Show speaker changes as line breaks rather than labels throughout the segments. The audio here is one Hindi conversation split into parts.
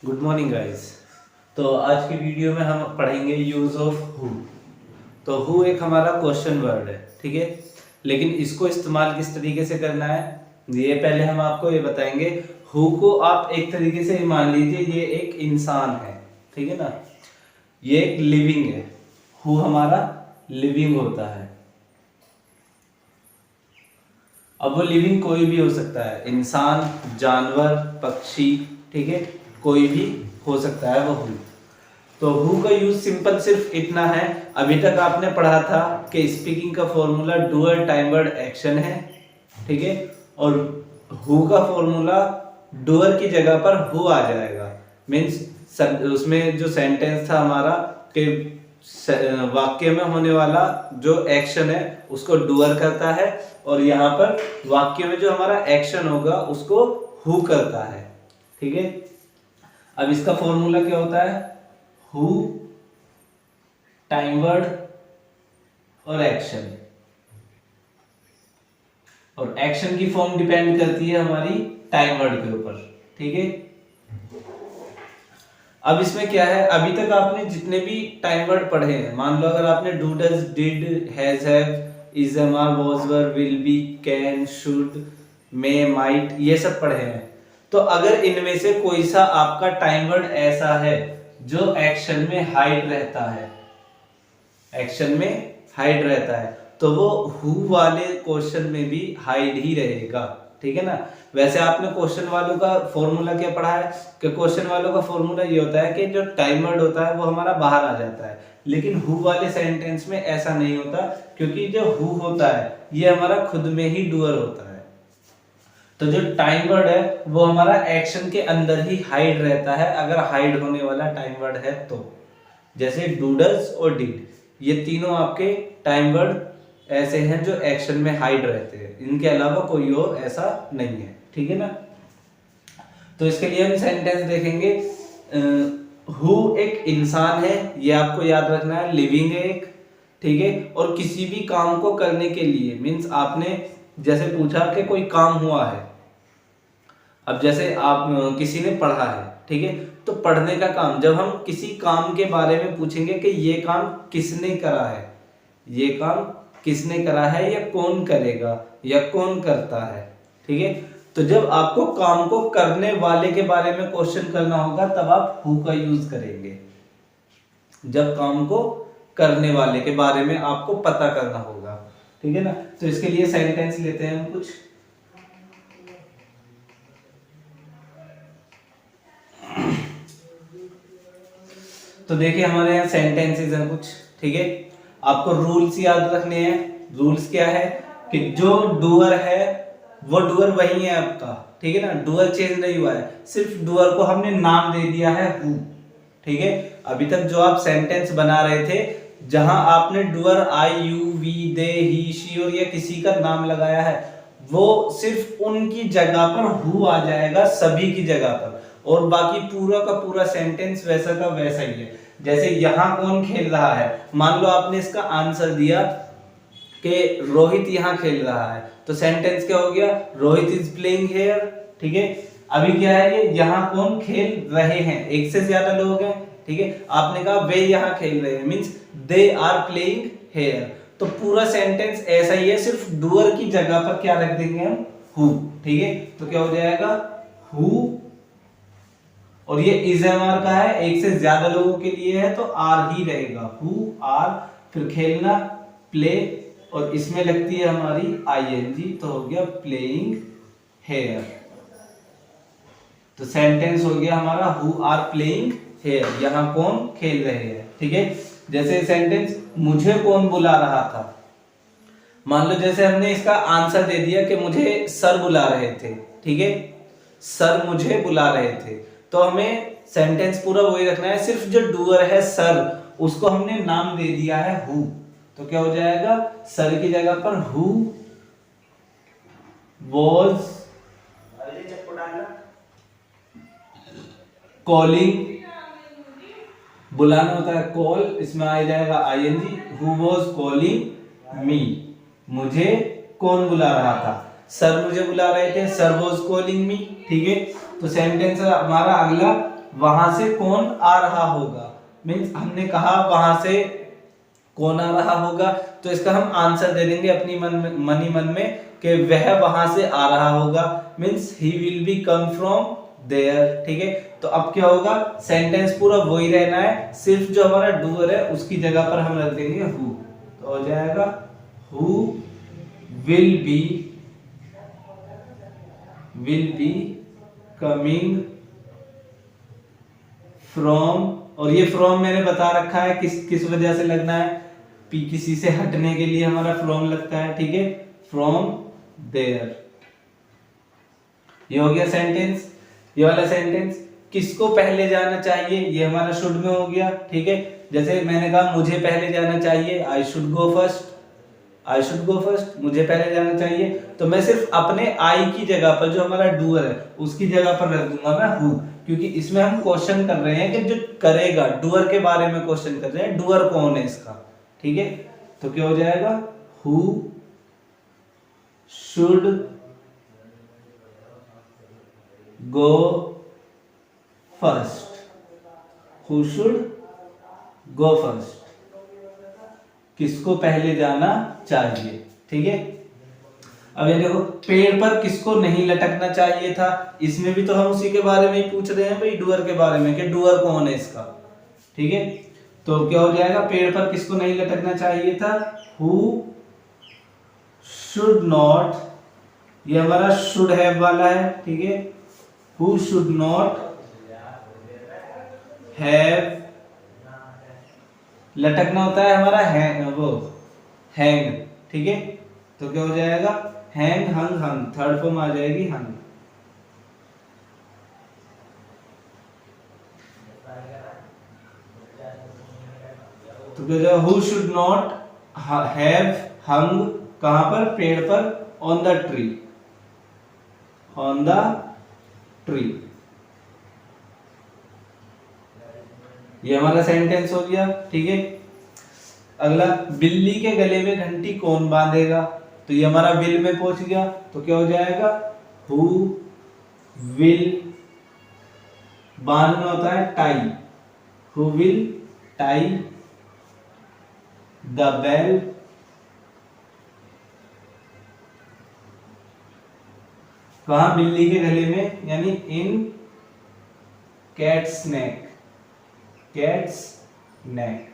Good morning guys. तो आज की वीडियो में हम पढ़ेंगे यूज ऑफ हु। तो हु एक हमारा क्वेश्चन वर्ड है, ठीक है। लेकिन इसको इस्तेमाल किस तरीके से करना है ये पहले हम आपको ये बताएंगे। हु को आप एक तरीके से मान लीजिए ये एक इंसान है, ठीक है ना। ये एक लिविंग है, हु हमारा लिविंग होता है। अब वो लिविंग कोई भी हो सकता है, इंसान, जानवर, पक्षी, ठीक है, कोई भी हो सकता है वो हु। तो हु का यूज सिंपल सिर्फ इतना है, अभी तक आपने पढ़ा था कि स्पीकिंग का formula doer time word action है, ठीक है। और हु का फॉर्मूला डूअर की जगह पर हु आ जाएगा। मीन्स उसमें जो सेंटेंस था हमारा कि वाक्य में होने वाला जो एक्शन है उसको डूअर करता है, और यहाँ पर वाक्य में जो हमारा एक्शन होगा उसको हु करता है, ठीक है। अब इसका फॉर्मूला क्या होता है, हु टाइम वर्ड और एक्शन, और एक्शन की फॉर्म डिपेंड करती है हमारी टाइम वर्ड के ऊपर, ठीक है। अब इसमें क्या है, अभी तक आपने जितने भी टाइम वर्ड पढ़े हैं, मान लो अगर आपने do, does, did, has, have, is, am, are, was, were, will be, can, should, may, might, ये सब पढ़े हैं, तो अगर इनमें से कोई सा आपका टाइम वर्ड ऐसा है जो एक्शन में हाइड रहता है, एक्शन में हाइड रहता है, तो वो हु वाले क्वेश्चन में भी हाइड ही रहेगा, ठीक है ना। वैसे आपने क्वेश्चन वालों का फॉर्मूला क्या पढ़ा है कि क्वेश्चन वालों का फॉर्मूला ये होता है कि जो टाइम वर्ड होता है वो हमारा बाहर आ जाता है, लेकिन हु वाले सेंटेंस में ऐसा नहीं होता, क्योंकि जो हु होता है ये हमारा खुद में ही डूअर होता है। तो जो टाइम वर्ड है वो हमारा एक्शन के अंदर ही हाइड रहता है, अगर हाइड होने वाला टाइम वर्ड है तो। जैसे डू, डज और डिड, ये तीनों आपके टाइम वर्ड ऐसे हैं जो एक्शन में हाइड रहते हैं, इनके अलावा कोई और ऐसा नहीं है, ठीक है ना। तो इसके लिए हम सेंटेंस देखेंगे। हु एक इंसान है, ये आपको याद रखना है, लिविंग है एक, ठीक है। और किसी भी काम को करने के लिए, मीन्स आपने जैसे पूछा कि कोई काम हुआ है, अब जैसे आप किसी ने पढ़ा है, ठीक है, तो पढ़ने का काम, जब हम किसी काम के बारे में पूछेंगे कि ये काम किसने करा है, ये काम किसने करा है, या कौन करेगा, या कौन करता है, ठीक है। तो जब आपको काम को करने वाले के बारे में क्वेश्चन करना होगा तब आप हु का यूज करेंगे, जब काम को करने वाले के बारे में आपको पता करना होगा, ठीक है ना। तो इसके लिए सेंटेंस लेते हैं हम कुछ। तो देखिए हमारे यहाँ सेंटेंसेस हैं कुछ, ठीक है। आपको रूल्स याद रखने हैं। रूल्स क्या है कि जो डूअर है वो डूअर वही है आपका, ठीक है ना, डूअर चेंज नहीं हुआ है, सिर्फ डूअर को हमने नाम दे दिया है हु, ठीक है। अभी तक जो आप सेंटेंस बना रहे थे जहां आपने doer I, you, we, they, he, she और या किसी का नाम लगाया है, वो सिर्फ उनकी जगह पर हु आ जाएगा, सभी की जगह पर, और बाकी पूरा का पूरा सेंटेंस वैसा का वैसा ही है। जैसे यहाँ कौन खेल रहा है, मान लो आपने इसका आंसर दिया कि रोहित यहाँ खेल रहा है, तो सेंटेंस क्या हो गया, रोहित इज प्लेइंग हियर, ठीक है। अभी क्या है, ये यहाँ कौन खेल रहे हैं, एक से ज्यादा लोग हैं, ठीक है। आपने कहा वे यहाँ खेल रहे हैं, means they are playing here, तो पूरा सेंटेंस ऐसा ही है, सिर्फ डूअर की जगह पर क्या रख देंगे हम, हु, ठीक है। तो क्या हो जाएगा, हु, और ये इज एम आर का है, एक से ज्यादा लोगों के लिए है तो आर ही रहेगा, हु आर, फिर खेलना प्ले, और इसमें लगती है हमारी आईएनजी, तो हो गया प्लेइंग हेयर। तो सेंटेंस हो गया हमारा हु आर प्लेइंग हेयर, यहाँ कौन खेल रहे हैं, ठीक है। जैसे सेंटेंस मुझे कौन बुला रहा था, मान लो जैसे हमने इसका आंसर दे दिया कि मुझे सर बुला रहे थे, ठीक है, सर मुझे बुला रहे थे, तो हमें सेंटेंस पूरा वही रखना है, सिर्फ जो डूअर है सर उसको हमने नाम दे दिया है हु, तो क्या हो जाएगा, सर की जगह पर हु वॉज कॉलिंग, बुलाना होता है कॉल, इसमें आ जाएगा ING, who was calling me, मुझे कौन बुला रहा था, सर मुझे बुला रहे थे, सर वॉज कॉलिंग मी, ठीक है। तो सेंटेंस हमारा अगला वहां से कौन आ रहा होगा, मीन्स हमने कहा वहां से कौन आ रहा होगा, तो इसका हम आंसर दे देंगे अपनी मनी मन में कि वह वहां से आ रहा होगा, means he will be come from there. ठीक है, तो अब क्या होगा, सेंटेंस पूरा वही रहना है, सिर्फ जो हमारा डूअर है उसकी जगह पर हम रख देंगे हु, तो हो जाएगा who will be coming from, और ये फ्रॉम मैंने बता रखा है किस किस वजह से लगना है, किसी से हटने के लिए हमारा फ्रॉम लगता है। ठीक है, फ्रॉम देयर। ये हो गया सेंटेंस। ये वाला सेंटेंस किसको पहले जाना चाहिए, ये हमारा शुड में हो गया। ठीक है, जैसे मैंने कहा मुझे पहले जाना चाहिए, I should go first, I should go first, मुझे पहले जाना चाहिए, तो मैं सिर्फ अपने आई की जगह पर जो हमारा डूअर है उसकी जगह पर रख दूंगा मैं हु, क्योंकि इसमें हम क्वेश्चन कर रहे हैं कि जो करेगा, डूअर के बारे में क्वेश्चन कर रहे हैं, डूअर कौन है इसका। ठीक है, तो क्या हो जाएगा, who should go first, who should go first, किसको पहले जाना चाहिए। ठीक है, अब ये देखो पेड़ पर किसको नहीं लटकना चाहिए था, इसमें भी तो हम उसी के बारे में ही पूछ रहे हैं भाई, डूअर के बारे में कि डूअर कौन है इसका। ठीक है, तो क्या हो जाएगा, पेड़ पर किसको नहीं लटकना चाहिए था, हु शुड नॉट, ये हमारा शुड हैव वाला है। ठीक है, हु शुड नॉट हैव, लटकना होता है हमारा हैंग, वो हैंग। ठीक है, तो क्या हो जाएगा, हैंग हंग हंग, थर्ड फॉर्म आ जाएगी हंग। तो क्या जाएगा, who should not have hung, कहां पर, पेड़ पर, on the tree, on the tree. ये हमारा सेंटेंस हो गया। ठीक है, अगला, बिल्ली के गले में घंटी कौन बांधेगा, तो ये हमारा विल में पहुंच गया, तो क्या हो जाएगा, हु विल, बांधना होता है tie, who will tie the bell, कहा, बिल्ली के गले में, यानी इन कैट्स नेक, कैट्स नेक।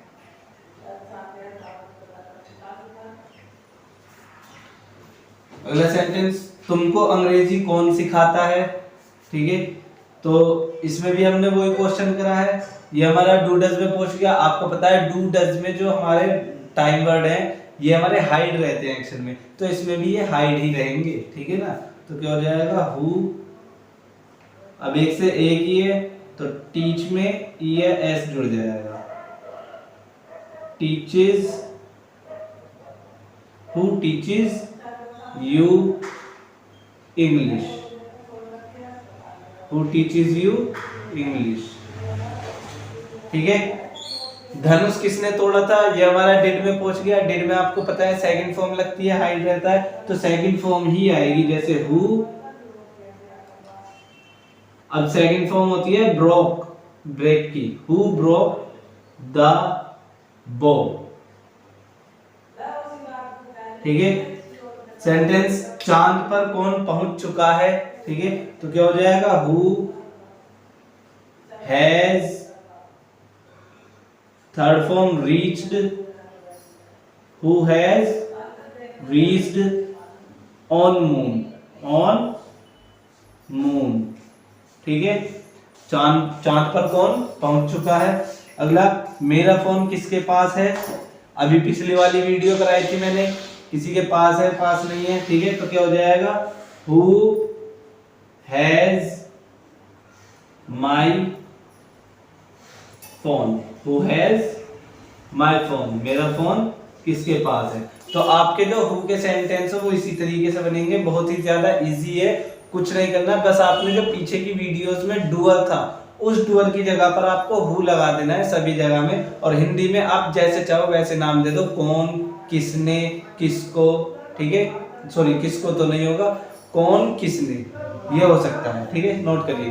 अगला सेंटेंस, तुमको अंग्रेजी कौन सिखाता है। ठीक है, तो इसमें भी हमने वही क्वेश्चन करा है, ये हमारा डू डज में पहुंच गया। आपको पता है डू डज में जो हमारे टाइम वर्ड है ये हमारे हाइड रहते हैं एक्शन में, तो इसमें भी ये हाइड ही रहेंगे। ठीक है ना, तो क्या हो जाएगा, हु, अब एक से एक ही है तो टीच में ई या एस जुड़ जाएगा, teaches, who teaches you English, who teaches you English. ठीक है, धनुष किसने तोड़ा था, ये हमारा डिड में पहुंच गया। डिड में आपको पता है सेकंड फॉर्म लगती है, हाइड रहता है, तो सेकंड फॉर्म ही आएगी, जैसे हु। अब सेकंड फॉर्म होती है ब्रोक, ब्रेक की, हु ब्रोक द बो। ठीक है, सेंटेंस, चांद पर कौन पहुंच चुका है। ठीक है, तो क्या हो जाएगा, who has, third form reached, who has reached on moon, on moon. ठीक है, चांद पर कौन पहुंच चुका है। अगला, मेरा फोन किसके पास है, अभी पिछली वाली वीडियो कराई थी मैंने, किसी के पास है, पास नहीं है। ठीक है, तो क्या हो जाएगा, who has my phone, who has my phone, मेरा फोन किसके पास है। तो आपके जो हु के सेंटेंस है वो इसी तरीके से बनेंगे, बहुत ही ज्यादा इजी है, कुछ नहीं करना, बस आपने जो पीछे की वीडियोस में डूअर था उस डूअर की जगह पर आपको हु लगा देना है सभी जगह में, और हिंदी में आप जैसे चाहो वैसे नाम दे दो, कौन, किसने, किसको। ठीक है, सॉरी किसको तो नहीं होगा, कौन, किसने, ये हो सकता है। ठीक है, नोट करिए।